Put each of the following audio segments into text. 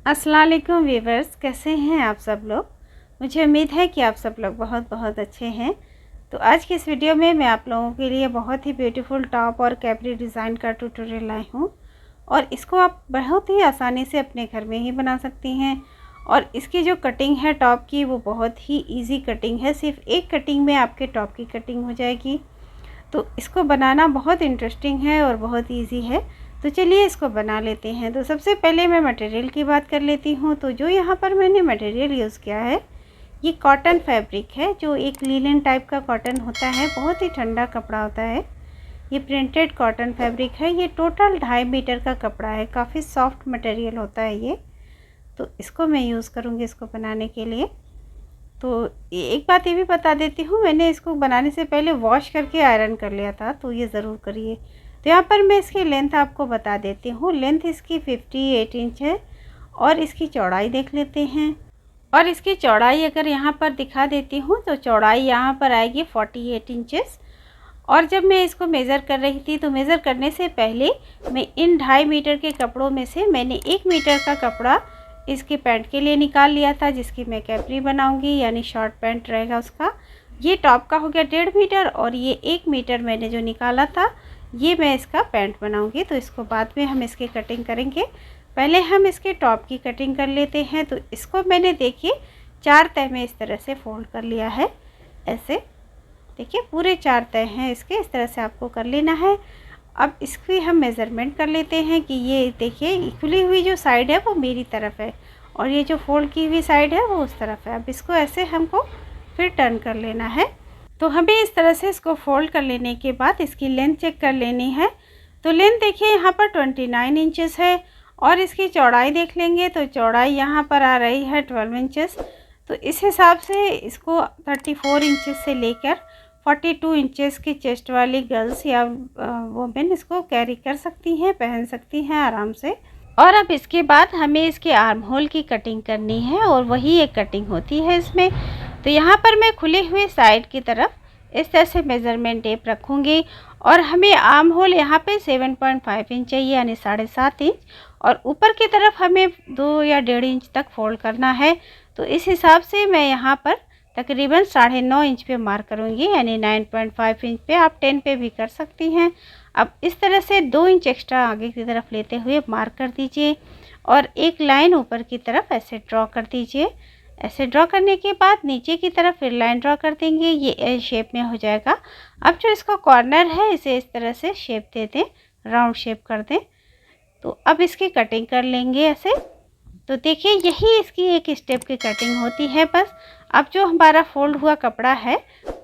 अस्सलाम वालेकुम व्यूवर्स, कैसे हैं आप सब लोग। मुझे उम्मीद है कि आप सब लोग बहुत बहुत अच्छे हैं। तो आज की इस वीडियो में मैं आप लोगों के लिए बहुत ही ब्यूटीफुल टॉप और कैपरी डिज़ाइन का ट्यूटोरियल लाई हूँ और इसको आप बहुत ही आसानी से अपने घर में ही बना सकती हैं। और इसकी जो कटिंग है टॉप की वो बहुत ही इजी कटिंग है, सिर्फ एक कटिंग में आपके टॉप की कटिंग हो जाएगी। तो इसको बनाना बहुत इंटरेस्टिंग है और बहुत ईजी है। तो चलिए इसको बना लेते हैं। तो सबसे पहले मैं मटेरियल की बात कर लेती हूँ। तो जो यहाँ पर मैंने मटेरियल यूज़ किया है ये कॉटन फैब्रिक है, जो एक लीलन टाइप का कॉटन होता है, बहुत ही ठंडा कपड़ा होता है। ये प्रिंटेड कॉटन फैब्रिक है। ये टोटल 2.5 मीटर का कपड़ा है, काफ़ी सॉफ्ट मटेरियल होता है ये। तो इसको मैं यूज़ करूँगी इसको बनाने के लिए। तो एक बात ये भी बता देती हूँ, मैंने इसको बनाने से पहले वॉश करके आयरन कर लिया था, तो ये ज़रूर करिए। तो यहाँ पर मैं इसकी लेंथ आपको बता देती हूँ। लेंथ इसकी 58 इंच है और इसकी चौड़ाई देख लेते हैं। और इसकी चौड़ाई अगर यहाँ पर दिखा देती हूँ तो चौड़ाई यहाँ पर आएगी 48 इंचेस। और जब मैं इसको मेज़र कर रही थी तो मेज़र करने से पहले मैं इन 2.5 मीटर के कपड़ों में से मैंने 1 मीटर का कपड़ा इसके पैंट के लिए निकाल लिया था, जिसकी मैं कैपरी बनाऊंगी, यानी शॉर्ट पैंट रहेगा उसका। ये टॉप का हो गया 1.5 मीटर और ये 1 मीटर मैंने जो निकाला था ये मैं इसका पैंट बनाऊंगी। तो इसको बाद में हम इसकी कटिंग करेंगे, पहले हम इसके टॉप की कटिंग कर लेते हैं। तो इसको मैंने देखिए 4 तह में इस तरह से फोल्ड कर लिया है। ऐसे देखिए पूरे 4 तह हैं इसके, इस तरह से आपको कर लेना है। अब इसकी हम मेज़रमेंट कर लेते हैं कि ये देखिए खुली हुई जो साइड है वो मेरी तरफ है और ये जो फोल्ड की हुई साइड है वो उस तरफ है। अब इसको ऐसे हमको फिर टर्न कर लेना है। तो हमें इस तरह से इसको फोल्ड कर लेने के बाद इसकी लेंथ चेक कर लेनी है। तो लेंथ देखिए यहाँ पर 29 इंचेस है और इसकी चौड़ाई देख लेंगे तो चौड़ाई यहाँ पर आ रही है 12 इंचेस। तो इस हिसाब से इसको 34 इंचेस से लेकर 42 इंचेस की चेस्ट वाली गर्ल्स या वोमेन इसको कैरी कर सकती हैं, पहन सकती हैं आराम से। और अब इसके बाद हमें इसके आर्म होल की कटिंग करनी है और वही एक कटिंग होती है इसमें। तो यहाँ पर मैं खुले हुए साइड की तरफ इस तरह से मेज़रमेंट टेप रखूँगी और हमें आर्म होल यहाँ पे 7.5 इंच चाहिए, यानी 7.5 इंच। और ऊपर की तरफ हमें 2 या 1.5 इंच तक फोल्ड करना है। तो इस हिसाब से मैं यहाँ पर तकरीबन 9.5 इंच पे मार्क करूँगी, यानी 9.5 इंच पे, आप 10 पे भी कर सकती हैं। अब इस तरह से 2 इंच एक्स्ट्रा आगे की तरफ लेते हुए मार्क कर दीजिए और एक लाइन ऊपर की तरफ ऐसे ड्रॉ कर दीजिए। ऐसे ड्रॉ करने के बाद नीचे की तरफ फिर लाइन ड्रॉ कर देंगे, ये एल शेप में हो जाएगा। अब जो इसका कॉर्नर है इसे इस तरह से शेप दे दें, राउंड शेप कर दें। तो अब इसकी कटिंग कर लेंगे ऐसे। तो देखिए यही इसकी एक स्टेप की कटिंग होती है बस। अब जो हमारा फोल्ड हुआ कपड़ा है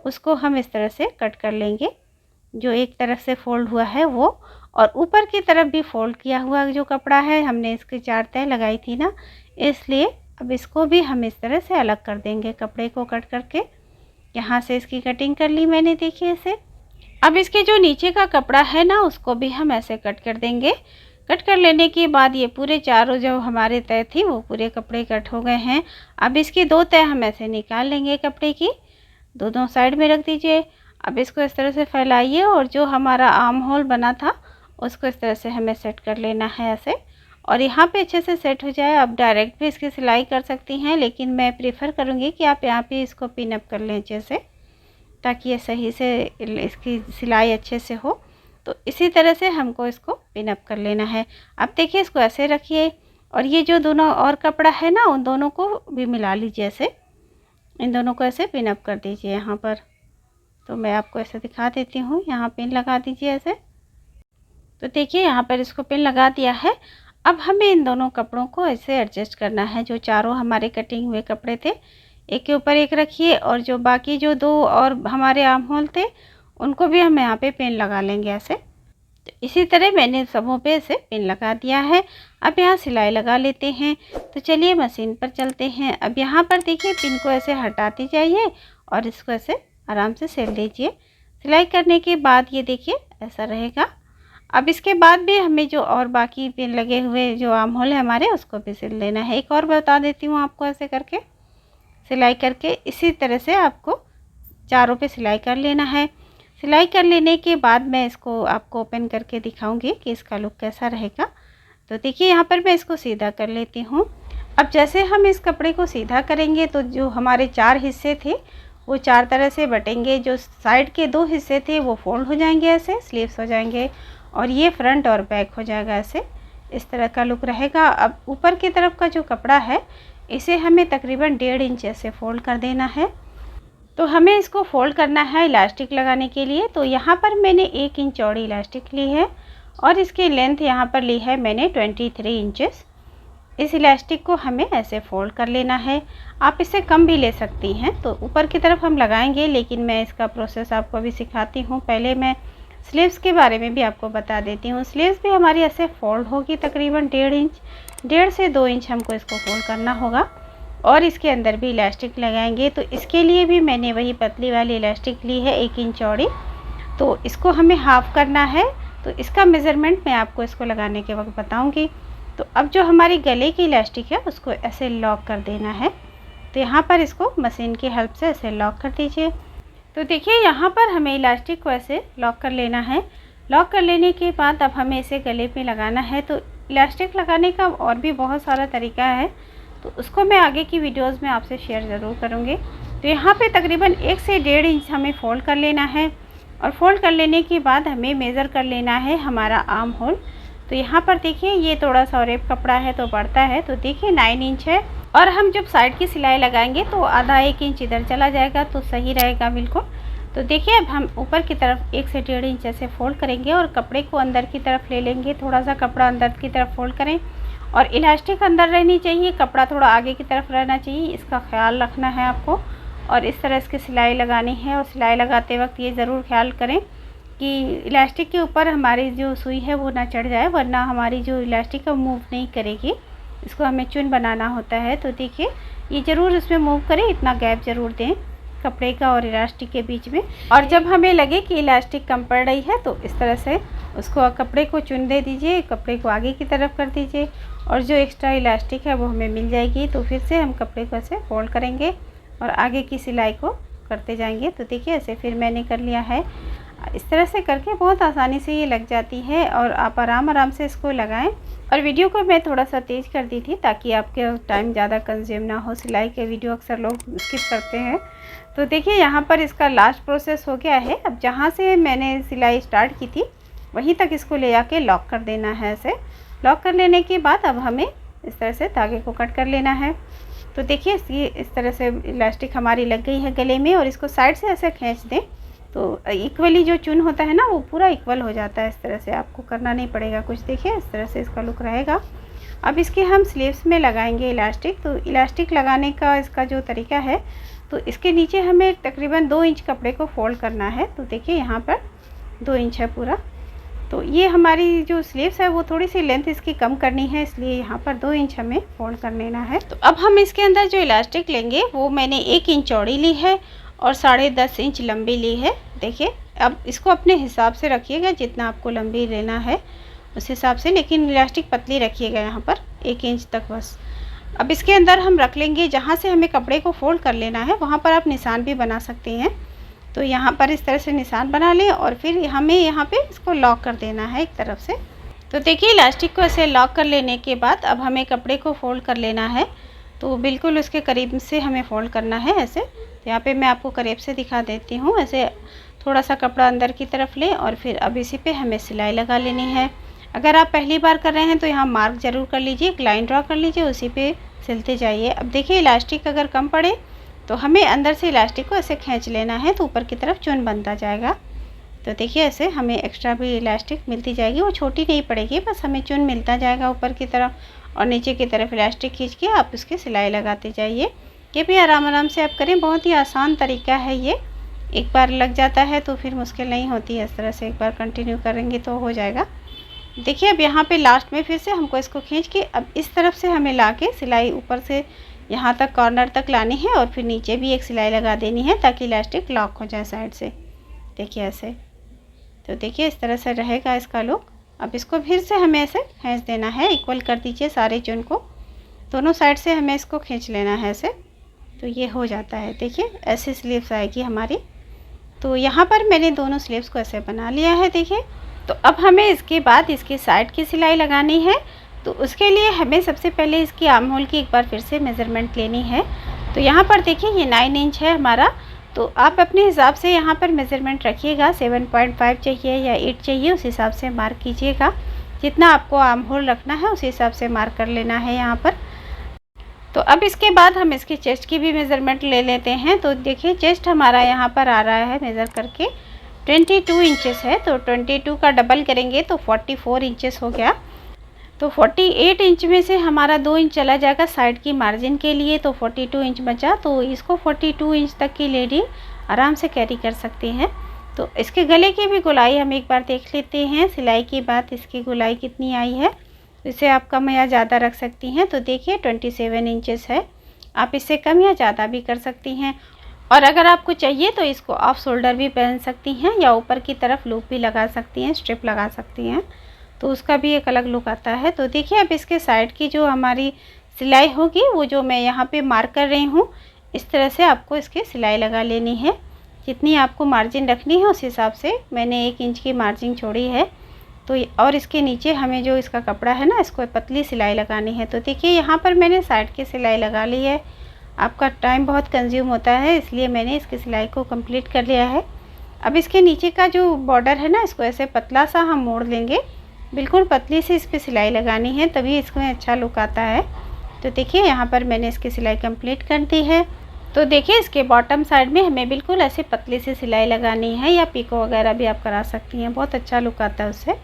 उसको हम इस तरह से कट कर लेंगे, जो एक तरफ से फोल्ड हुआ है वो, और ऊपर की तरफ भी फोल्ड किया हुआ जो कपड़ा है, हमने इसकी 4 तह लगाई थी ना, इसलिए अब इसको भी हम इस तरह से अलग कर देंगे कपड़े को कट करके। यहाँ से इसकी कटिंग कर ली मैंने, देखिए इसे। अब इसके जो नीचे का कपड़ा है ना उसको भी हम ऐसे कट कर देंगे। कट कर लेने के बाद ये पूरे चारों जो हमारे तह थी वो पूरे कपड़े कट हो गए हैं। अब इसकी 2 तह हम ऐसे निकाल लेंगे कपड़े की, दोनों साइड में रख दीजिए। अब इसको इस तरह से फैलाइए और जो हमारा आर्म होल बना था उसको इस तरह से हमें सेट कर लेना है ऐसे, और यहाँ पे अच्छे से सेट हो जाए। अब डायरेक्ट भी इसकी सिलाई कर सकती हैं, लेकिन मैं प्रेफर करूँगी कि आप यहाँ पे इसको पिन अप कर लें अच्छे से, ताकि ये सही से इसकी सिलाई अच्छे से हो। तो इसी तरह से हमको इसको पिन अप कर लेना है। अब देखिए इसको ऐसे रखिए और ये जो दोनों और कपड़ा है ना उन दोनों को भी मिला लीजिए ऐसे, इन दोनों को ऐसे पिन अप कर दीजिए यहाँ पर। तो मैं आपको ऐसे दिखा देती हूँ, यहाँ पिन लगा दीजिए ऐसे। तो देखिए यहाँ पर इसको पिन लगा दिया है। अब हमें इन दोनों कपड़ों को ऐसे एडजस्ट करना है। जो चारों हमारे कटिंग हुए कपड़े थे एक के ऊपर एक रखिए और जो बाकी जो 2 और हमारे आर्म होल थे उनको भी हम यहाँ पे पिन लगा लेंगे ऐसे। तो इसी तरह मैंने सबों पे ऐसे पिन लगा दिया है। अब यहाँ सिलाई लगा लेते हैं। तो चलिए मशीन पर चलते हैं। अब यहाँ पर देखिए पिन को ऐसे हटाते जाइए और इसको ऐसे आराम से सिल लीजिए। सिलाई करने के बाद ये देखिए ऐसा रहेगा। अब इसके बाद भी हमें जो और बाकी पिन लगे हुए जो आर्म होल है हमारे उसको भी सिल लेना है। एक और बता देती हूँ आपको, ऐसे करके सिलाई करके इसी तरह से आपको चारों पे सिलाई कर लेना है। सिलाई कर लेने के बाद मैं इसको आपको ओपन करके दिखाऊंगी कि इसका लुक कैसा रहेगा। तो देखिए यहाँ पर मैं इसको सीधा कर लेती हूँ। अब जैसे हम इस कपड़े को सीधा करेंगे तो जो हमारे 4 हिस्से थे वो 4 तरह से बटेंगे। जो साइड के 2 हिस्से थे वो फोल्ड हो जाएंगे, ऐसे स्लीव्स हो जाएंगे, और ये फ्रंट और बैक हो जाएगा। ऐसे इस तरह का लुक रहेगा। अब ऊपर की तरफ का जो कपड़ा है इसे हमें तकरीबन 1.5 इंच ऐसे फोल्ड कर देना है। तो हमें इसको फोल्ड करना है इलास्टिक लगाने के लिए। तो यहाँ पर मैंने 1 इंच चौड़ी इलास्टिक ली है और इसकी लेंथ यहाँ पर ली है मैंने 23 इंचेस। इस इलास्टिक को हमें ऐसे फोल्ड कर लेना है। आप इससे कम भी ले सकती हैं। तो ऊपर की तरफ हम लगाएंगे, लेकिन मैं इसका प्रोसेस आपको अभी सिखाती हूँ। पहले मैं स्लीव्स के बारे में भी आपको बता देती हूँ। स्लीव्स भी हमारी ऐसे फोल्ड होगी तकरीबन 1.5 इंच, 1.5 से 2 इंच हमको इसको फोल्ड करना होगा। और इसके अंदर भी इलास्टिक लगाएंगे। तो इसके लिए भी मैंने वही पतली वाली इलास्टिक ली है 1 इंच चौड़ी। तो इसको हमें हाफ करना है। तो इसका मेज़रमेंट मैं आपको इसको लगाने के वक्त बताऊंगी। तो अब जो हमारी गले की इलास्टिक है उसको ऐसे लॉक कर देना है। तो यहाँ पर इसको मशीन की हेल्प से ऐसे लॉक कर दीजिए। तो देखिए यहाँ पर हमें इलास्टिक को ऐसे लॉक कर लेना है। लॉक कर लेने के बाद अब हमें इसे गले पे लगाना है। तो इलास्टिक लगाने का और भी बहुत सारा तरीका है, तो उसको मैं आगे की वीडियोस में आपसे शेयर ज़रूर करूँगी। तो यहाँ पे तकरीबन 1 से 1.5 इंच हमें फ़ोल्ड कर लेना है। और फोल्ड कर लेने के बाद हमें मेज़र कर लेना है हमारा आर्म होल। तो यहाँ पर देखिए ये थोड़ा सा रेप कपड़ा है तो बढ़ता है। तो देखिए 9 इंच है, और हम जब साइड की सिलाई लगाएंगे तो आधा 1 इंच इधर चला जाएगा, तो सही रहेगा बिल्कुल। तो देखिए अब हम ऊपर की तरफ 1 से 1.5 इंच ऐसे फोल्ड करेंगे और कपड़े को अंदर की तरफ ले लेंगे। थोड़ा सा कपड़ा अंदर की तरफ फोल्ड करें और इलास्टिक अंदर रहनी चाहिए, कपड़ा थोड़ा आगे की तरफ रहना चाहिए, इसका ख्याल रखना है आपको। और इस तरह इसकी सिलाई लगानी है। और सिलाई लगाते वक्त ये ज़रूर ख्याल करें कि इलास्टिक के ऊपर हमारी जो सुई है वो ना चढ़ जाए, वरना हमारी जो इलास्टिक है मूव नहीं करेगी। इसको हमें चुन बनाना होता है। तो देखिए ये ज़रूर इसमें मूव करें, इतना गैप ज़रूर दें कपड़े का और इलास्टिक के बीच में। और जब हमें लगे कि इलास्टिक कम पड़ रही है तो इस तरह से उसको कपड़े को चुन दे दीजिए, कपड़े को आगे की तरफ कर दीजिए और जो एक्स्ट्रा इलास्टिक है वो हमें मिल जाएगी। तो फिर से हम कपड़े को ऐसे फोल्ड करेंगे और आगे की सिलाई को करते जाएंगे। तो देखिए ऐसे फिर मैंने कर लिया है। इस तरह से करके बहुत आसानी से ये लग जाती है और आप आराम से इसको लगाएं। और वीडियो को मैं थोड़ा सा तेज़ कर दी थी ताकि आपके टाइम ज़्यादा कंज्यूम ना हो। सिलाई के वीडियो अक्सर लोग स्किप करते हैं। तो देखिए यहाँ पर इसका लास्ट प्रोसेस हो गया है। अब जहाँ से मैंने सिलाई स्टार्ट की थी वहीं तक इसको ले जाके लॉक कर देना है। ऐसे लॉक कर लेने के बाद अब हमें इस तरह से धागे को कट कर लेना है। तो देखिए ये इस तरह से इलास्टिक हमारी लग गई है गले में, और इसको साइड से ऐसे खींच दें तो इक्वली जो चुन होता है ना वो पूरा इक्वल हो जाता है। इस तरह से आपको करना नहीं पड़ेगा कुछ। देखिए इस तरह से इसका लुक रहेगा। अब इसके हम स्लीव्स में लगाएंगे इलास्टिक। तो इलास्टिक लगाने का इसका जो तरीका है, तो इसके नीचे हमें तकरीबन 2 इंच कपड़े को फोल्ड करना है। तो देखिए यहाँ पर 2 इंच है पूरा। तो ये हमारी जो स्लीव्स है वो थोड़ी सी लेंथ इसकी कम करनी है, इसलिए यहाँ पर 2 इंच हमें फोल्ड कर लेना है। तो अब हम इसके अंदर जो इलास्टिक लेंगे वो मैंने 1 इंच चौड़ी ली है और 10.5 इंच लंबी ली है। देखिए अब इसको अपने हिसाब से रखिएगा, जितना आपको लंबी लेना है उस हिसाब से, लेकिन इलास्टिक पतली रखिएगा यहाँ पर 1 इंच तक बस। अब इसके अंदर हम रख लेंगे, जहाँ से हमें कपड़े को फोल्ड कर लेना है वहाँ पर आप निशान भी बना सकते हैं। तो यहाँ पर इस तरह से निशान बना लें और फिर हमें यहाँ पे इसको लॉक कर देना है एक तरफ से। तो देखिए इलास्टिक को ऐसे लॉक कर लेने के बाद अब हमें कपड़े को फोल्ड कर लेना है। तो बिल्कुल उसके करीब से हमें फोल्ड करना है ऐसे। तो यहाँ पे मैं आपको करीब से दिखा देती हूँ। ऐसे थोड़ा सा कपड़ा अंदर की तरफ लें और फिर अब इसी पे हमें सिलाई लगा लेनी है। अगर आप पहली बार कर रहे हैं तो यहाँ मार्क ज़रूर कर लीजिए, एक लाइन ड्रा कर लीजिए, उसी पे सिलते जाइए। अब देखिए इलास्टिक अगर कम पड़े तो हमें अंदर से इलास्टिक को ऐसे खींच लेना है, तो ऊपर की तरफ चुन बनता जाएगा। तो देखिए ऐसे हमें एक्स्ट्रा भी इलास्टिक मिलती जाएगी, वो छोटी नहीं पड़ेगी, बस हमें चुन मिलता जाएगा ऊपर की तरफ। और नीचे की तरफ इलास्टिक खींच के आप उसकी सिलाई लगाते जाइए। ये भी आराम से आप करें, बहुत ही आसान तरीका है ये। एक बार लग जाता है तो फिर मुश्किल नहीं होती है। इस तरह से एक बार कंटिन्यू करेंगे तो हो जाएगा। देखिए अब यहाँ पे लास्ट में फिर से हमको इसको खींच के अब इस तरफ से हमें ला के सिलाई ऊपर से यहाँ तक कॉर्नर तक लानी है और फिर नीचे भी एक सिलाई लगा देनी है ताकि इलास्टिक लॉक हो जाए साइड से। देखिए ऐसे। तो देखिए इस तरह से रहेगा इसका लुक। अब इसको फिर से हमें ऐसे खींच देना है, इक्वल कर दीजिए सारे चुन को, दोनों साइड से हमें इसको खींच लेना है ऐसे। तो ये हो जाता है। देखिए ऐसे स्लीव्स आएगी हमारी। तो यहाँ पर मैंने दोनों स्लीव्स को ऐसे बना लिया है। देखिए तो अब हमें इसके बाद इसकी साइड की सिलाई लगानी है। तो उसके लिए हमें सबसे पहले इसकी आर्म होल की एक बार फिर से मेज़रमेंट लेनी है। तो यहाँ पर देखिए ये 9 इंच है हमारा, तो आप अपने हिसाब से यहाँ पर मेज़रमेंट रखिएगा। 7.5 चाहिए या 8 चाहिए, उस हिसाब से मार्क कीजिएगा। जितना आपको आर्म होल रखना है उस हिसाब से मार्क कर लेना है यहाँ पर। तो अब इसके बाद हम इसकी चेस्ट की भी मेज़रमेंट ले लेते हैं। तो देखिए चेस्ट हमारा यहाँ पर आ रहा है मेज़र करके 22 इंचेस है, तो 22 का डबल करेंगे तो 44 इंचेस हो गया। तो 48 इंच में से हमारा 2 इंच चला जाएगा साइड की मार्जिन के लिए, तो 42 इंच बचा। तो इसको 42 इंच तक की लेडी आराम से कैरी कर सकती हैं। तो इसके गले की भी गोलाई हम एक बार देख लेते हैं। सिलाई की बात, इसकी गोलाई कितनी आई है, इसे आप कम या ज़्यादा रख सकती हैं। तो देखिए 27 इंचेस है, आप इससे कम या ज़्यादा भी कर सकती हैं। और अगर आपको चाहिए तो इसको ऑफ शोल्डर भी पहन सकती हैं या ऊपर की तरफ लूप भी लगा सकती हैं, स्ट्रिप लगा सकती हैं, तो उसका भी एक अलग लुक आता है। तो देखिए अब इसके साइड की जो हमारी सिलाई होगी वो जो मैं यहाँ पे मार्क कर रही हूँ, इस तरह से आपको इसकी सिलाई लगा लेनी है। जितनी आपको मार्जिन रखनी है उस हिसाब से मैंने 1 इंच की मार्जिन छोड़ी है। तो और इसके नीचे हमें जो इसका कपड़ा है ना, इसको पतली सिलाई लगानी है। तो देखिए यहाँ पर मैंने साइड की सिलाई लगा ली है। आपका टाइम बहुत कंज्यूम होता है, इसलिए मैंने इसकी सिलाई को कंप्लीट कर लिया है। अब इसके नीचे का जो बॉर्डर है ना, इसको ऐसे पतला सा हम मोड़ लेंगे। बिल्कुल पतली सी इस पर सिलाई लगानी है, तभी इसमें अच्छा लुक आता है। तो देखिए यहाँ पर मैंने इसकी सिलाई कंप्लीट कर दी है। तो देखिए इसके बॉटम साइड में हमें बिल्कुल ऐसे पतली सी सिलाई लगानी है, या पिको वगैरह भी आप करा सकती हैं, बहुत अच्छा लुक आता है उससे।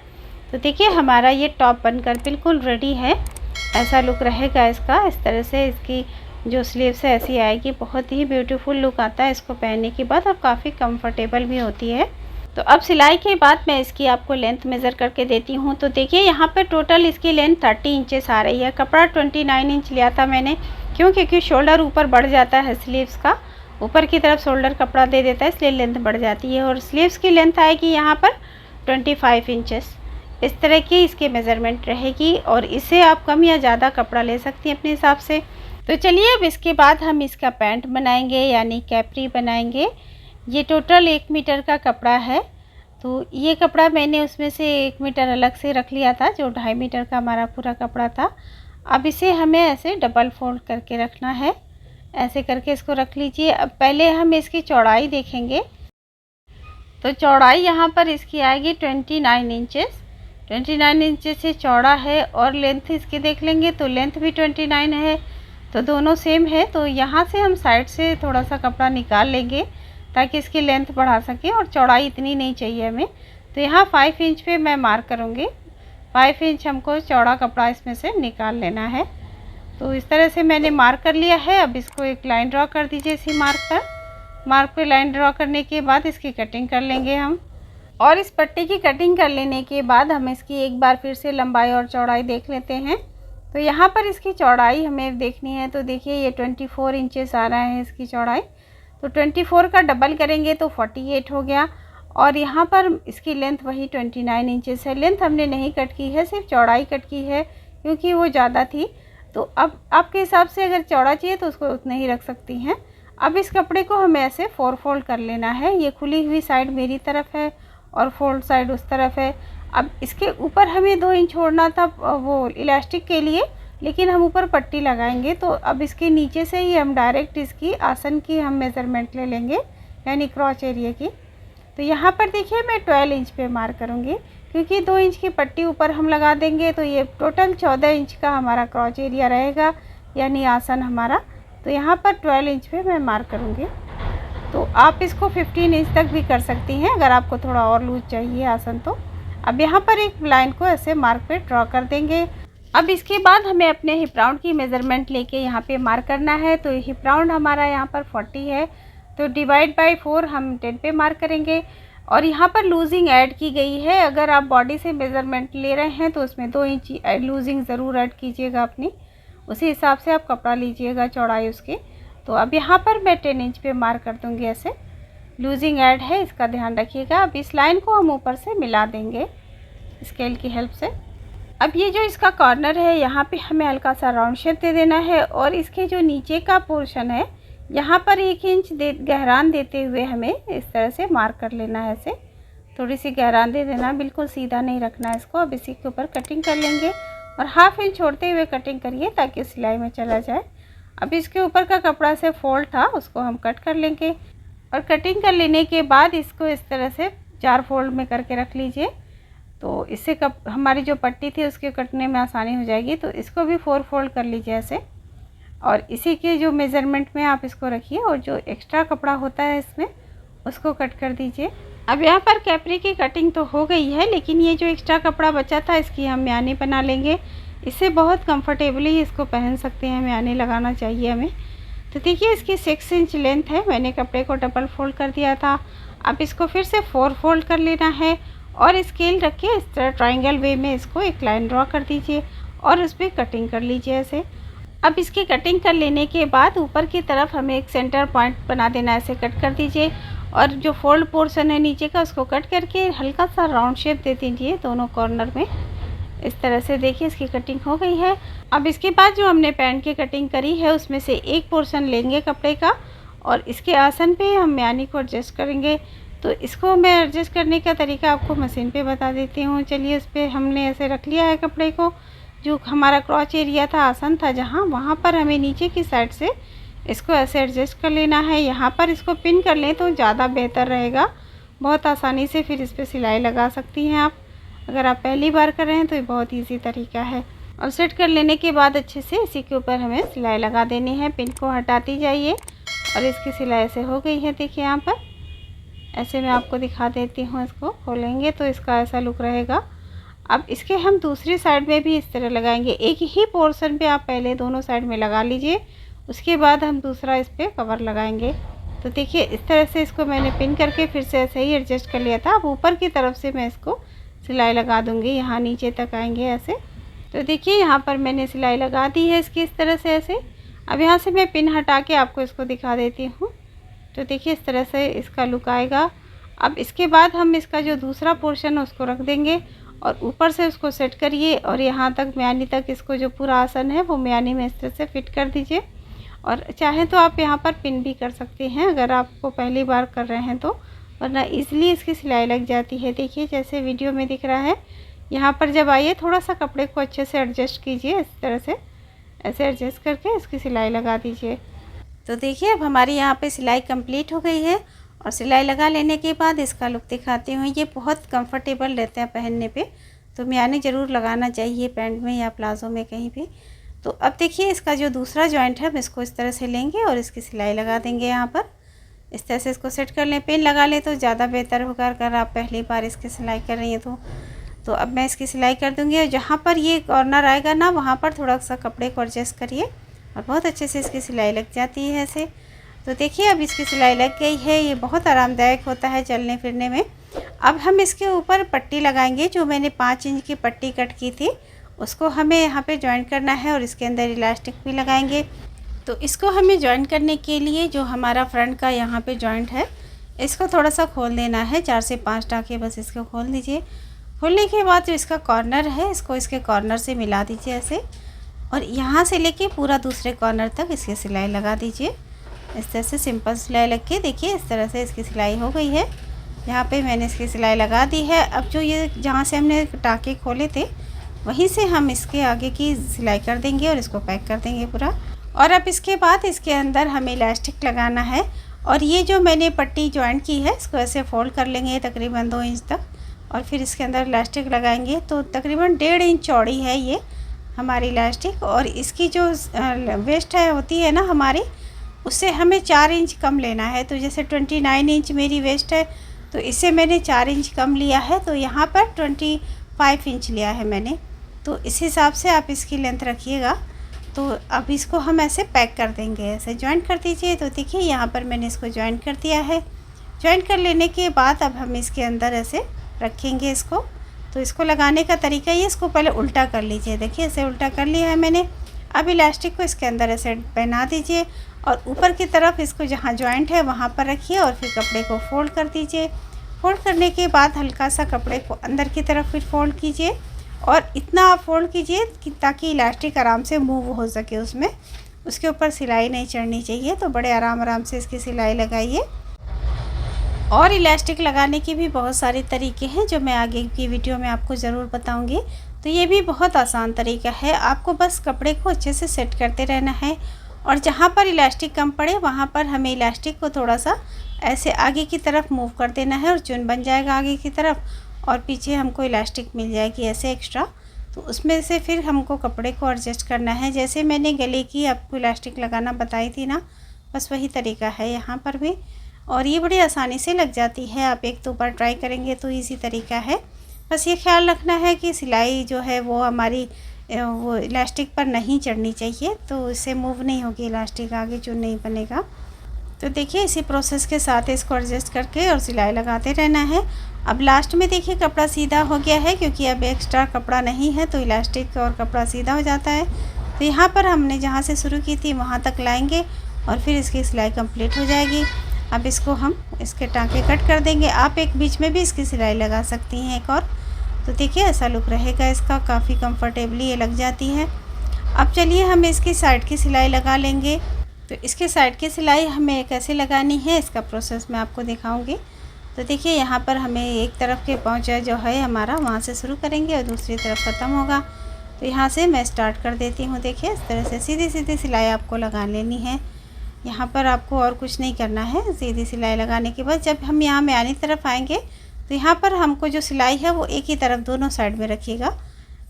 तो देखिए हमारा ये टॉप बनकर बिल्कुल रेडी है। ऐसा लुक रहेगा इसका। इस तरह से इसकी जो स्लीव्स है ऐसी आएगी, बहुत ही ब्यूटीफुल लुक आता है इसको पहनने के बाद, और काफ़ी कंफर्टेबल भी होती है। तो अब सिलाई के बाद मैं इसकी आपको लेंथ मेज़र करके देती हूँ। तो देखिए यहाँ पर टोटल इसकी लेंथ 30 इंचेस आ रही है। कपड़ा 29 इंच लिया था मैंने, क्योंकि शोल्डर ऊपर बढ़ जाता है, स्लीव्स का ऊपर की तरफ शोल्डर कपड़ा दे देता है, इसलिए लेंथ बढ़ जाती है। और स्लीव्स की लेंथ आएगी यहाँ पर 25 इंचेस। इस तरह की इसकी मेज़रमेंट रहेगी, और इससे आप कम या ज़्यादा कपड़ा ले सकती हैं अपने हिसाब से। तो चलिए अब इसके बाद हम इसका पैंट बनाएंगे, यानी कैपरी बनाएंगे। ये टोटल 1 मीटर का कपड़ा है। तो ये कपड़ा मैंने उसमें से 1 मीटर अलग से रख लिया था, जो 2.5 मीटर का हमारा पूरा कपड़ा था। अब इसे हमें ऐसे डबल फोल्ड करके रखना है, ऐसे करके इसको रख लीजिए। अब पहले हम इसकी चौड़ाई देखेंगे। तो चौड़ाई यहाँ पर इसकी आएगी 29 इंचेस। 29 इंचेस से चौड़ा है, और लेंथ इसकी देख लेंगे तो लेंथ भी 29 है, तो दोनों सेम है। तो यहाँ से हम साइड से थोड़ा सा कपड़ा निकाल लेंगे ताकि इसकी लेंथ बढ़ा सके, और चौड़ाई इतनी नहीं चाहिए हमें। तो यहाँ 5 इंच पे मैं मार्क करूँगी। 5 इंच हमको चौड़ा कपड़ा इसमें से निकाल लेना है। तो इस तरह से मैंने मार्क कर लिया है। अब इसको एक लाइन ड्रॉ कर दीजिए इसी मार्क पे लाइन ड्रॉ करने के बाद इसकी कटिंग कर लेंगे हम। और इस पट्टी की कटिंग कर लेने के बाद हम इसकी एक बार फिर से लंबाई और चौड़ाई देख लेते हैं। तो यहाँ पर इसकी चौड़ाई हमें देखनी है। तो देखिए ये 24 इंचेस आ रहा है इसकी चौड़ाई। तो 24 का डबल करेंगे तो 48 हो गया। और यहाँ पर इसकी लेंथ वही 29 इंचेस है। लेंथ हमने नहीं कट की है, सिर्फ चौड़ाई कट की है, क्योंकि वो ज़्यादा थी। तो अब आपके हिसाब से अगर चौड़ा चाहिए तो उसको उतना ही रख सकती हैं। अब इस कपड़े को हमें ऐसे 4 फोल्ड कर लेना है। ये खुली हुई साइड मेरी तरफ है और फोल्ड साइड उस तरफ है। अब इसके ऊपर हमें 2 इंच छोड़ना था वो इलास्टिक के लिए, लेकिन हम ऊपर पट्टी लगाएंगे। तो अब इसके नीचे से ही हम डायरेक्ट इसकी आसन की हम मेज़रमेंट ले लेंगे, यानी क्रॉच एरिया की। तो यहाँ पर देखिए मैं 12 इंच पे मार्क करूँगी, क्योंकि 2 इंच की पट्टी ऊपर हम लगा देंगे। तो ये टोटल 14 इंच का हमारा क्रॉच एरिया रहेगा, यानी आसन हमारा। तो यहाँ पर 12 इंच पे मैं मार्क करूँगी। तो आप इसको 15 इंच तक भी कर सकती हैं अगर आपको थोड़ा और लूज चाहिए आसन तो। अब यहाँ पर एक लाइन को ऐसे मार्क पे ड्रॉ कर देंगे। अब इसके बाद हमें अपने हिप राउंड की मेज़रमेंट लेके यहाँ पे मार्क करना है। तो हिप राउंड हमारा यहाँ पर 40 है, तो डिवाइड बाय 4 हम 10 पे मार्क करेंगे। और यहाँ पर लूजिंग ऐड की गई है। अगर आप बॉडी से मेज़रमेंट ले रहे हैं तो उसमें 2 इंच लूजिंग ज़रूर ऐड कीजिएगा अपनी, उसी हिसाब से आप कपड़ा लीजिएगा चौड़ाई उसकी। तो अब यहाँ पर मैं 10 इंच पे मार्क कर दूँगी, ऐसे लूजिंग ऐड है, इसका ध्यान रखिएगा। अब इस लाइन को हम ऊपर से मिला देंगे स्केल की हेल्प से। अब ये जो इसका कॉर्नर है यहाँ पे हमें हल्का सा राउंड शेप दे देना है, और इसके जो नीचे का पोर्शन है यहाँ पर 1 इंच गहरान देते हुए हमें इस तरह से मार्क कर लेना है। ऐसे थोड़ी सी गहरान दे देना, बिल्कुल सीधा नहीं रखना है इसको। अब इसी के ऊपर कटिंग कर लेंगे, और हाफ इंच छोड़ते हुए कटिंग करिए ताकि सिलाई में चला जाए। अब इसके ऊपर का कपड़ा से फोल्ड था उसको हम कट कर लेंगे और कटिंग कर लेने के बाद इसको इस तरह से 4 फोल्ड में करके रख लीजिए। तो इससे हमारी जो पट्टी थी उसके कटने में आसानी हो जाएगी। तो इसको भी 4 फोल्ड कर लीजिए ऐसे, और इसी के जो मेज़रमेंट में आप इसको रखिए और जो एक्स्ट्रा कपड़ा होता है इसमें उसको कट कर दीजिए। अब यहाँ पर कैपरी की कटिंग तो हो गई है, लेकिन ये जो एक्स्ट्रा कपड़ा बचा था इसकी हम म्यानी बना लेंगे। इससे बहुत कंफर्टेबली इसको पहन सकते हैं, म्यानी लगाना चाहिए हमें। तो देखिए इसकी 6 इंच लेंथ है, मैंने कपड़े को डबल फोल्ड कर दिया था। अब इसको फिर से 4 फोल्ड कर लेना है और स्केल रख के इस तरह ट्रायंगल वे में इसको एक लाइन ड्रॉ कर दीजिए और उस पर कटिंग कर लीजिए ऐसे। अब इसकी कटिंग कर लेने के बाद ऊपर की तरफ हमें एक सेंटर पॉइंट बना देना है, ऐसे कट कर दीजिए और जो फोल्ड पोर्शन है नीचे का उसको कट करके हल्का सा राउंड शेप दे दीजिए दोनों कॉर्नर में। इस तरह से देखिए इसकी कटिंग हो गई है। अब इसके बाद जो हमने पैंट की कटिंग करी है उसमें से एक पोर्शन लेंगे कपड़े का और इसके आसन पे हम म्यानी को एडजस्ट करेंगे। तो इसको मैं एडजस्ट करने का तरीका आपको मशीन पे बता देती हूँ। चलिए इस पर हमने ऐसे रख लिया है कपड़े को, जो हमारा क्रॉच एरिया था, आसन था जहाँ, वहाँ पर हमें नीचे की साइड से इसको ऐसे एडजस्ट कर लेना है। यहाँ पर इसको पिन कर लें तो ज़्यादा बेहतर रहेगा, बहुत आसानी से फिर इस पर सिलाई लगा सकती हैं आप। अगर आप पहली बार कर रहे हैं तो ये बहुत इजी तरीका है। और सेट कर लेने के बाद अच्छे से इसी के ऊपर हमें सिलाई लगा देनी है। पिन को हटाती जाइए और इसकी सिलाई ऐसे हो गई है। देखिए यहाँ पर ऐसे मैं आपको दिखा देती हूँ, इसको खोलेंगे तो इसका ऐसा लुक रहेगा। अब इसके हम दूसरी साइड में भी इस तरह लगाएंगे। एक ही पोर्शन पे आप पहले दोनों साइड में लगा लीजिए, उसके बाद हम दूसरा इस पर कवर लगाएंगे। तो देखिए इस तरह से इसको मैंने पिन करके फिर से ऐसे ही एडजस्ट कर लिया था। अब ऊपर की तरफ से मैं इसको सिलाई लगा दूंगी, यहाँ नीचे तक आएंगे ऐसे। तो देखिए यहाँ पर मैंने सिलाई लगा दी है इसकी इस तरह से ऐसे। अब यहाँ से मैं पिन हटा के आपको इसको दिखा देती हूँ। तो देखिए इस तरह से इसका लुक आएगा। अब इसके बाद हम इसका जो दूसरा पोर्शन है उसको रख देंगे और ऊपर से उसको सेट करिए और यहाँ तक म्यानी तक इसको जो पूरा आसन है वो म्यानी में इस तरह से फिट कर दीजिए। और चाहे तो आप यहाँ पर पिन भी कर सकते हैं अगर आपको पहली बार कर रहे हैं तो, वरना ईज़िली इसकी सिलाई लग जाती है। देखिए जैसे वीडियो में दिख रहा है। यहाँ पर जब आइए थोड़ा सा कपड़े को अच्छे से एडजस्ट कीजिए, इस तरह से ऐसे एडजस्ट करके इसकी सिलाई लगा दीजिए। तो देखिए अब हमारी यहाँ पे सिलाई कंप्लीट हो गई है और सिलाई लगा लेने के बाद इसका लुक दिखाती हूँ। ये बहुत कंफर्टेबल रहते हैं पहनने पे, तो म्यानी ज़रूर लगाना चाहिए पैंट में या प्लाजो में कहीं भी। तो अब देखिए इसका जो दूसरा जॉइंट है हम इसको इस तरह से लेंगे और इसकी सिलाई लगा देंगे। यहाँ पर इस तरह से इसको सेट कर लें, पिन लगा लें तो ज़्यादा बेहतर होगा अगर आप पहली बार इसकी सिलाई कर रही हैं तो अब मैं इसकी सिलाई कर दूँगी और जहाँ पर ये कॉर्नर आएगा ना वहाँ पर थोड़ा सा कपड़े को एडजस्ट करिए और बहुत अच्छे से इसकी सिलाई लग जाती है ऐसे। तो देखिए अब इसकी सिलाई लग गई है। ये बहुत आरामदायक होता है चलने फिरने में। अब हम इसके ऊपर पट्टी लगाएंगे। जो मैंने 5 इंच की पट्टी कट की थी उसको हमें यहाँ पे जॉइन करना है और इसके अंदर इलास्टिक भी लगाएंगे। तो इसको हमें जॉइन करने के लिए जो हमारा फ्रंट का यहाँ पे जॉइंट है इसको थोड़ा सा खोल देना है, 4 से 5 टाँके बस इसको खोल दीजिए। खोलने के बाद जो इसका कॉर्नर है इसको इसके कॉर्नर से मिला दीजिए ऐसे और यहाँ से लेके पूरा दूसरे कॉर्नर तक इसकी सिलाई लगा दीजिए। इस तरह से सिंपल सिलाई लग के देखिए इस तरह से इसकी सिलाई हो गई है। यहाँ पे मैंने इसकी सिलाई लगा दी है। अब जो ये जहाँ से हमने टाँके खोले थे वहीं से हम इसके आगे की सिलाई कर देंगे और इसको पैक कर देंगे पूरा। और अब इसके बाद इसके अंदर हमें इलास्टिक लगाना है और ये जो मैंने पट्टी जॉइंट की है इसको ऐसे फोल्ड कर लेंगे तकरीबन 2 इंच तक और फिर इसके अंदर इलास्टिक लगाएंगे। तो तकरीबन 1.5 इंच चौड़ी है ये हमारी इलास्टिक और इसकी जो वेस्ट है होती है ना हमारी, उससे हमें 4 इंच कम लेना है। तो जैसे 29 इंच मेरी वेस्ट है तो इससे मैंने 4 इंच कम लिया है, तो यहाँ पर 25 इंच लिया है मैंने। तो इस हिसाब से आप इसकी लेंथ रखिएगा। तो अब इसको हम ऐसे पैक कर देंगे, ऐसे जॉइंट कर दीजिए। तो देखिए यहाँ पर मैंने इसको जॉइंट कर दिया है। जॉइंट कर लेने के बाद अब हम इसके अंदर ऐसे रखेंगे इसको। तो इसको लगाने का तरीका ये, इसको पहले उल्टा कर लीजिए। देखिए ऐसे उल्टा कर लिया है मैंने। अब इलास्टिक को इसके अंदर ऐसे पहना दीजिए और ऊपर की तरफ इसको जहाँ जॉइंट है वहाँ पर रखिए और फिर कपड़े को फोल्ड कर दीजिए। फोल्ड करने के बाद हल्का सा कपड़े को अंदर की तरफ फिर फोल्ड कीजिए और इतना आप फोल्ड कीजिए कि ताकि इलास्टिक आराम से मूव हो सके उसमें, उसके ऊपर सिलाई नहीं चढ़नी चाहिए। तो बड़े आराम से इसकी सिलाई लगाइए। और इलास्टिक लगाने के भी बहुत सारे तरीके हैं जो मैं आगे की वीडियो में आपको ज़रूर बताऊंगी। तो ये भी बहुत आसान तरीका है। आपको बस कपड़े को अच्छे से सेट करते रहना है और जहाँ पर इलास्टिक कम पड़े वहाँ पर हमें इलास्टिक को थोड़ा सा ऐसे आगे की तरफ मूव कर देना है और चुन बन जाएगा आगे की तरफ और पीछे हमको इलास्टिक मिल जाएगी ऐसे एक्स्ट्रा। तो उसमें से फिर हमको कपड़े को एडजस्ट करना है। जैसे मैंने गले की आपको इलास्टिक लगाना बताई थी ना, बस वही तरीका है यहाँ पर भी और ये बड़ी आसानी से लग जाती है। आप एक दो बार ट्राई करेंगे तो इजी तरीका है। बस ये ख्याल रखना है कि सिलाई जो है वो हमारी वो इलास्टिक पर नहीं चढ़नी चाहिए, तो इससे मूव नहीं होगी इलास्टिक, आगे चुन नहीं बनेगा। तो देखिए इसी प्रोसेस के साथ इसको एडजस्ट करके और सिलाई लगाते रहना है। अब लास्ट में देखिए कपड़ा सीधा हो गया है क्योंकि अब एक्स्ट्रा कपड़ा नहीं है तो इलास्टिक और कपड़ा सीधा हो जाता है। तो यहाँ पर हमने जहाँ से शुरू की थी वहाँ तक लाएंगे और फिर इसकी सिलाई कंप्लीट हो जाएगी। अब इसको हम इसके टाँके कट कर देंगे। आप एक बीच में भी इसकी सिलाई लगा सकती हैं एक और। तो देखिए ऐसा लुक रहेगा इसका, काफ़ी कंफर्टेबली ये लग जाती है। अब चलिए हम इसकी साइड की सिलाई लगा लेंगे। तो इसके साइड की सिलाई हमें कैसे लगानी है इसका प्रोसेस मैं आपको दिखाऊंगी। तो देखिए यहाँ पर हमें एक तरफ के पहुँचा जो है हमारा वहाँ से शुरू करेंगे और दूसरी तरफ ख़त्म होगा। तो यहाँ से मैं स्टार्ट कर देती हूँ। देखिए इस तरह से सीधी सीधी सिलाई आपको लगा लेनी है। यहाँ पर आपको और कुछ नहीं करना है। सीधी सिलाई लगाने के बाद जब हम यहाँ म्यानी तरफ आएंगे तो यहाँ पर हमको जो सिलाई है वो एक ही तरफ दोनों साइड में रखिएगा।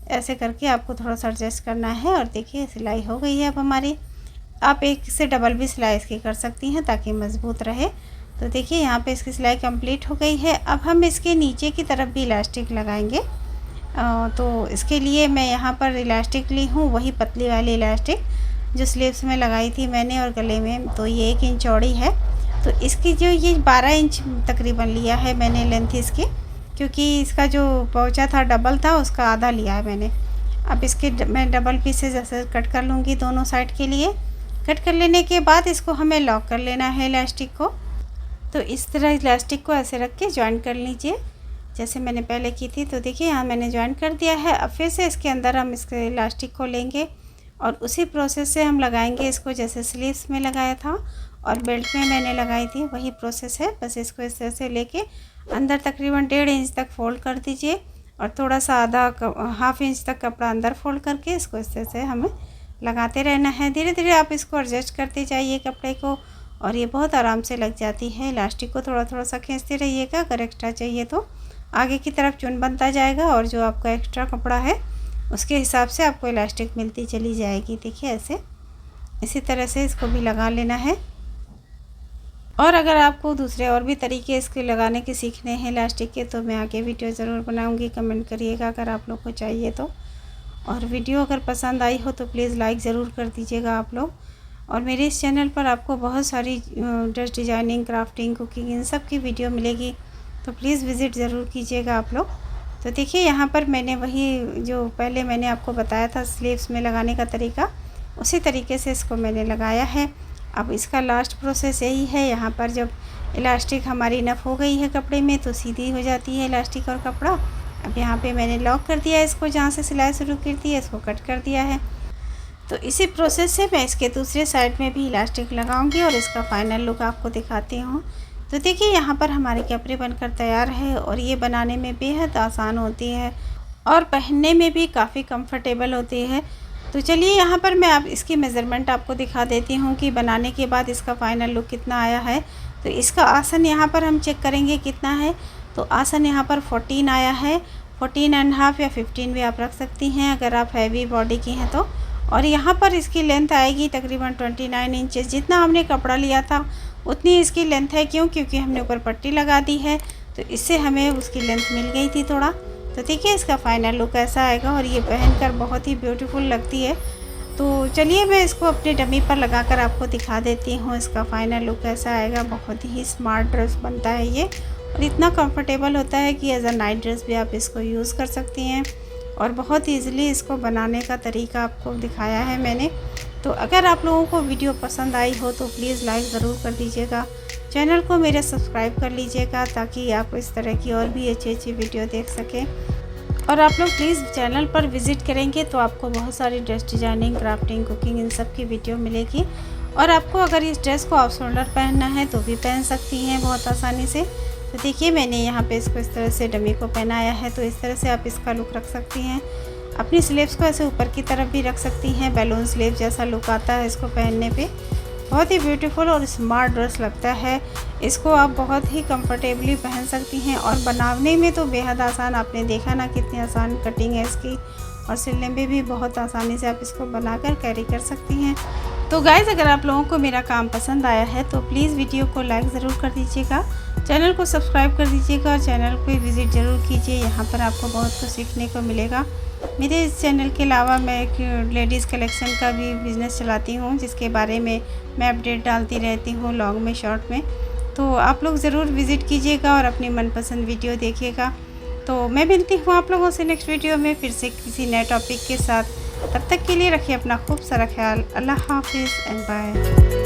ऐसे करके आपको थोड़ा सा एडजस्ट करना है और देखिए सिलाई हो गई है अब हमारी। आप एक से डबल भी सिलाई इसकी कर सकती हैं ताकि मज़बूत रहे। तो देखिए यहाँ पे इसकी सिलाई कंप्लीट हो गई है। अब हम इसके नीचे की तरफ भी इलास्टिक लगाएंगे। तो इसके लिए मैं यहाँ पर इलास्टिक ली हूँ, वही पतली वाली इलास्टिक जो स्लीव्स में लगाई थी मैंने और गले में। तो ये 1 इंच चौड़ी है। तो इसकी जो ये 12 इंच तकरीबन लिया है मैंने लेंथ इसकी, क्योंकि इसका जो पौचा था डबल था उसका आधा लिया है मैंने। अब इसके मैं डबल पीसेस ऐसे कट कर लूँगी दोनों साइड के लिए। कट कर लेने के बाद इसको हमें लॉक कर लेना है इलास्टिक को। तो इस तरह इलास्टिक को ऐसे रख के जॉइन कर लीजिए जैसे मैंने पहले की थी। तो देखिए यहाँ मैंने जॉइन कर दिया है। अब फिर से इसके अंदर हम इसके इलास्टिक को लेंगे और उसी प्रोसेस से हम लगाएंगे इसको जैसे स्लीव्स में लगाया था और बेल्ट में मैंने लगाई थी, वही प्रोसेस है। बस इसको इस तरह से लेके अंदर तकरीबन 1.5 इंच तक फोल्ड कर दीजिए और थोड़ा सा हाफ इंच तक कपड़ा अंदर फोल्ड करके इसको इस तरह से हमें लगाते रहना है। धीरे धीरे आप इसको एडजस्ट करते जाइए कपड़े को और ये बहुत आराम से लग जाती है। इलास्टिक को थोड़ा थोड़ा सा खींचते रहिएगा, अगर एक्स्ट्रा चाहिए तो आगे की तरफ चुन बनता जाएगा और जो आपका एक्स्ट्रा कपड़ा है उसके हिसाब से आपको इलास्टिक मिलती चली जाएगी। देखिए ऐसे इसी तरह से इसको भी लगा लेना है। और अगर आपको दूसरे और भी तरीके इसके लगाने के सीखने हैं इलास्टिक के तो मैं आगे वीडियो ज़रूर बनाऊंगी, कमेंट करिएगा अगर आप लोग को चाहिए तो। और वीडियो अगर पसंद आई हो तो प्लीज़ लाइक ज़रूर कर दीजिएगा आप लोग। और मेरे इस चैनल पर आपको बहुत सारी dress designing, crafting, cooking in सब की वीडियो मिलेगी, तो प्लीज़ विज़िट ज़रूर कीजिएगा आप लोग। तो देखिए यहाँ पर मैंने वही जो पहले मैंने आपको बताया था स्लीव्स में लगाने का तरीका, उसी तरीके से इसको मैंने लगाया है। अब इसका लास्ट प्रोसेस यही है। यहाँ पर जब इलास्टिक हमारी नफ़ हो गई है कपड़े में तो सीधी हो जाती है इलास्टिक और कपड़ा। अब यहाँ पे मैंने लॉक कर दिया है इसको, जहाँ से सिलाई शुरू की थी इसको कट कर दिया है। तो इसी प्रोसेस से मैं इसके दूसरे साइड में भी इलास्टिक लगाऊंगी और इसका फाइनल लुक आपको दिखाती हूँ। तो देखिए यहाँ पर हमारे कपड़े बनकर तैयार है और ये बनाने में बेहद आसान होती है और पहनने में भी काफ़ी कंफर्टेबल होती है। तो चलिए यहाँ पर मैं अब इसकी मेज़रमेंट आपको दिखा देती हूँ कि बनाने के बाद इसका फ़ाइनल लुक कितना आया है। तो इसका आसन यहाँ पर हम चेक करेंगे कितना है। तो आसन यहाँ पर 14 आया है, 14.5 या 15 भी आप रख सकती हैं अगर आप हैवी बॉडी की हैं तो। और यहाँ पर इसकी लेंथ आएगी तकरीबन 29 इंचेस। जितना हमने कपड़ा लिया था उतनी इसकी लेंथ है। क्योंकि हमने ऊपर पट्टी लगा दी है तो इससे हमें उसकी लेंथ मिल गई थी थोड़ा। तो देखिए इसका फ़ाइनल लुक ऐसा आएगा और ये पहनकर बहुत ही ब्यूटीफुल लगती है। तो चलिए मैं इसको अपने डमी पर लगाकर आपको दिखा देती हूँ इसका फ़ाइनल लुक कैसा आएगा। बहुत ही स्मार्ट ड्रेस बनता है ये और इतना कंफर्टेबल होता है कि एज अ नाइट ड्रेस भी आप इसको यूज़ कर सकती हैं। और बहुत ईज़िली इसको बनाने का तरीका आपको दिखाया है मैंने। तो अगर आप लोगों को वीडियो पसंद आई हो तो प्लीज़ लाइक ज़रूर कर दीजिएगा, चैनल को मेरे सब्सक्राइब कर लीजिएगा ताकि आप इस तरह की और भी अच्छी वीडियो देख सकें। और आप लोग प्लीज़ चैनल पर विज़िट करेंगे तो आपको बहुत सारी dress designing, crafting, cooking in सब की वीडियो मिलेगी। और आपको अगर इस ड्रेस को ऑफ शोल्डर पहनना है तो भी पहन सकती हैं बहुत आसानी से। तो देखिए मैंने यहाँ पे इसको इस तरह से डमी को पहनाया है, तो इस तरह से आप इसका लुक रख सकती हैं। अपनी स्लीव्स को ऐसे ऊपर की तरफ भी रख सकती हैं। बैलून स्लीव जैसा लुक आता है इसको पहनने पे। बहुत ही ब्यूटीफुल और स्मार्ट ड्रेस लगता है। इसको आप बहुत ही कंफर्टेबली पहन सकती हैं और बनाने में तो बेहद आसान। आपने देखा ना कितनी आसान कटिंग है इसकी, और सिलने में भी बहुत आसानी से आप इसको बनाकर कैरी कर सकती हैं। तो गाइज़, अगर आप लोगों को मेरा काम पसंद आया है तो प्लीज़ वीडियो को लाइक ज़रूर कर दीजिएगा, चैनल को सब्सक्राइब कर दीजिएगा और चैनल को विज़िट ज़रूर कीजिए। यहाँ पर आपको बहुत कुछ सीखने को मिलेगा। मेरे इस चैनल के अलावा मैं एक लेडीज़ कलेक्शन का भी बिज़नेस चलाती हूँ, जिसके बारे में मैं अपडेट डालती रहती हूँ लॉन्ग में, शॉर्ट में। तो आप लोग ज़रूर विज़िट कीजिएगा और अपनी मनपसंद वीडियो देखिएगा। तो मैं मिलती हूँ आप लोगों से नेक्स्ट वीडियो में फिर से किसी नए टॉपिक के साथ। तब तक के लिए रखिए अपना खूब सारा ख्याल। अल्लाह हाफिज़ एंड बाय।